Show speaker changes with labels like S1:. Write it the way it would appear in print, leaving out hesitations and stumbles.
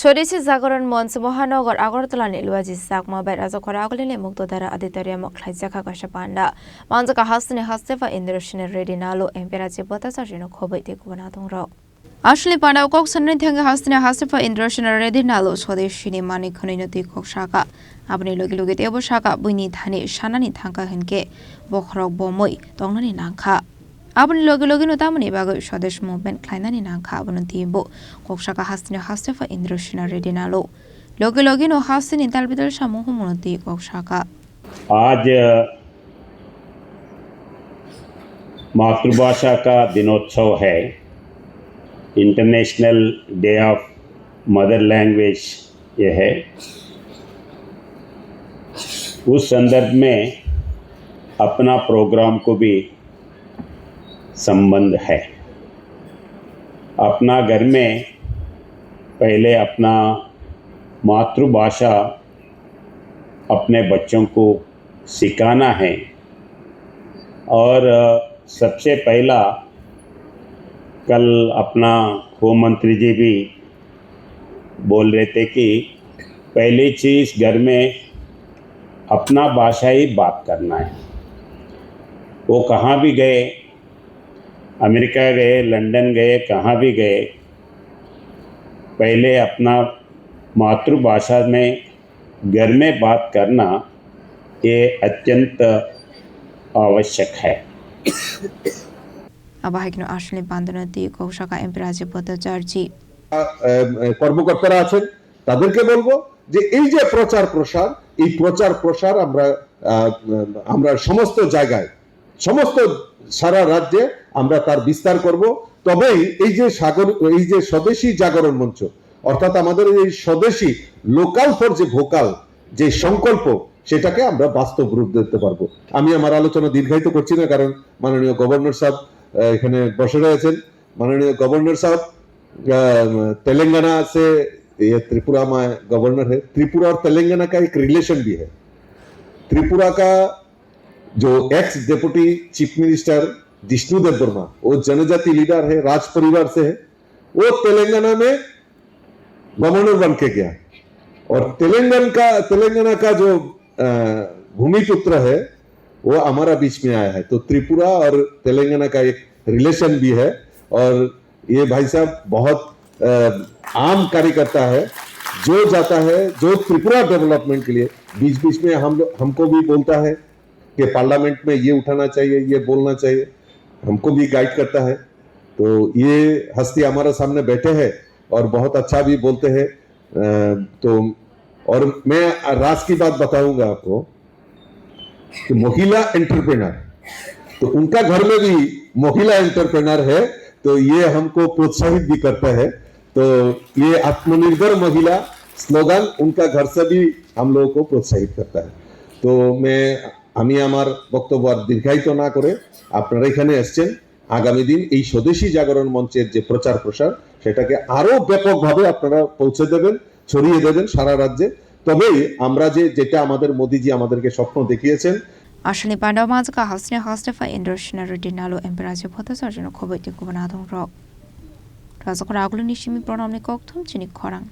S1: স্বদেশী জাগরণ মঞ্চ মহানগর আগরতলা নিলুয়াজি সাকমা বেরাজ খরাগলিনে মুক্তধারা আদিতারিয়া মখলাইজাখা কাশা পান্ডা মানজাকা হাসনে হাসতেফা ইন্দ্রশনের রেডি নালো এমপেরাজে বতাসাজিনো খবৈতে কুবনা দংরাও আসলে পান্ডা কক সন্নি থ্যাঙ্গে হাসনে হাসতেফা ইন্দ্রশনের রেডি নালো স্বদেশীনি মানি খনিনতি কক শাখা আপনি লগে লগে তেব শাখা বইনি ধানে সানানি থাঙ্কা হেনকে বখরক বমই তংনানি নাংখা আপনি লগে লগে নতামনি বাগৈ স্বদেশ মুভমেন্ট খাইনানি নাংখা আবনতিবো ককশাকা হাসনে হাসতেফা ইন্দ্রশিনা রেডি নালো লগে লগে নো হাসনে তালবিদল সামূহ মনতি ককশাকা
S2: आज मातृभाषा का दिनोत्सव है। International day of mother language ये है। उस संदर्भ में अपना प्रोग्राम को भी संबंध है। अपना घर में पहले अपना मातृभाषा अपने बच्चों को सिखाना है और सबसे पहला कल अपना होम मंत्री जी भी बोल रहे थे कि पहली चीज़ घर में अपना भाषा ही बात करना है। वो कहाँ भी गए, अमेरिका गए, लंदन गए, कहाँ भी गए, पहले अपना मातृभाषा में घर में बात करना ये अत्यंत आवश्यक है।
S1: আবাহিকনো আসলে বান্দনতি কৌশাকা এমপেরাজে পদচার্জি
S3: কর্মকর্তারা আছেন তাদেরকে বলবো যে এই যে প্রচার প্রসার আমরা সমস্ত জায়গায় সমস্ত সারা রাজ্যে আমরা তার বিস্তার করব। তবেই এই যে স্বদেশী জাগরণ মঞ্চ অর্থাৎ আমাদের এই স্বদেশী লোকাল ফর যে ভোকাল যে সংকল্প সেটাকে আমরা বাস্তব রূপ দিতে পারবো। আমি আমার আলোচনা দীর্ঘায়িত করছি না, কারণ মাননীয় গভর্নর সাহেব এখানে বসে রয়েছেন। माननीय गवर्नर साहब तेलंगाना से, ये त्रिपुरा में गवर्नर है। त्रिपुरा और तेलंगाना का एक रिलेशन भी है। त्रिपुरा का जो x deputy chief minister Jishnu Debbarma, वो जनजाति लीडर है, राज परिवार से है। वो तेलंगाना में गवर्नर बन के गया और तेलंगाना का जो भूमिपुत्र है वो हमारा बीच में आया है। तो त्रिपुरा और तेलंगाना का एक रिलेशन भी है और ये भाई साहब बहुत आम कार्यकर्ता है, जो जाता है जो त्रिपुरा डेवलपमेंट के लिए बीच बीच में हमको भी बोलता है कि पार्लियामेंट में ये उठाना चाहिए, ये बोलना चाहिए, हमको भी गाइड करता है। तो ये हस्ती हमारे सामने बैठे हैं और बहुत अच्छा भी बोलते हैं। तो और मैं राज की बात बताऊंगा आपको कि महिला एंटरप्रेनर, तो उनका घर में भी महिला एंटरप्रेनर है, तो ये हमको प्रोत्साहित भी करता है। तो ये आत्मनिर्भर महिला स्लोगान उनका घर से भी हम लोगों को प्रोत्साहित करता है। तो আমি আমার বক্তব্য আর দীর্ঘায়িত না করে আপনারা এখানে এসেছেন, আগামী দিন এই স্বদেশী জাগরণ মঞ্চের যে প্রচার প্রসার সেটাকে আরো ব্যাপকভাবে আপনারা পৌঁছে দেবেন, ছড়িয়ে দেবেন সারা রাজ্যে। তবেই আমরা যেটা আমাদের মোদিজি আমাদেরকে স্বপ্ন দেখিয়েছেন।
S1: আসলে পান্ডা মাঝকা হাসনে হাসতেফা ইন্দ্রশনের রেডি নালো এমপেরাজে পদচার্জন খবৈতে কুবনা দংরাও রাজকর আগুলো নিশিমি প্রণামনি কক্থম চিনি খরাং।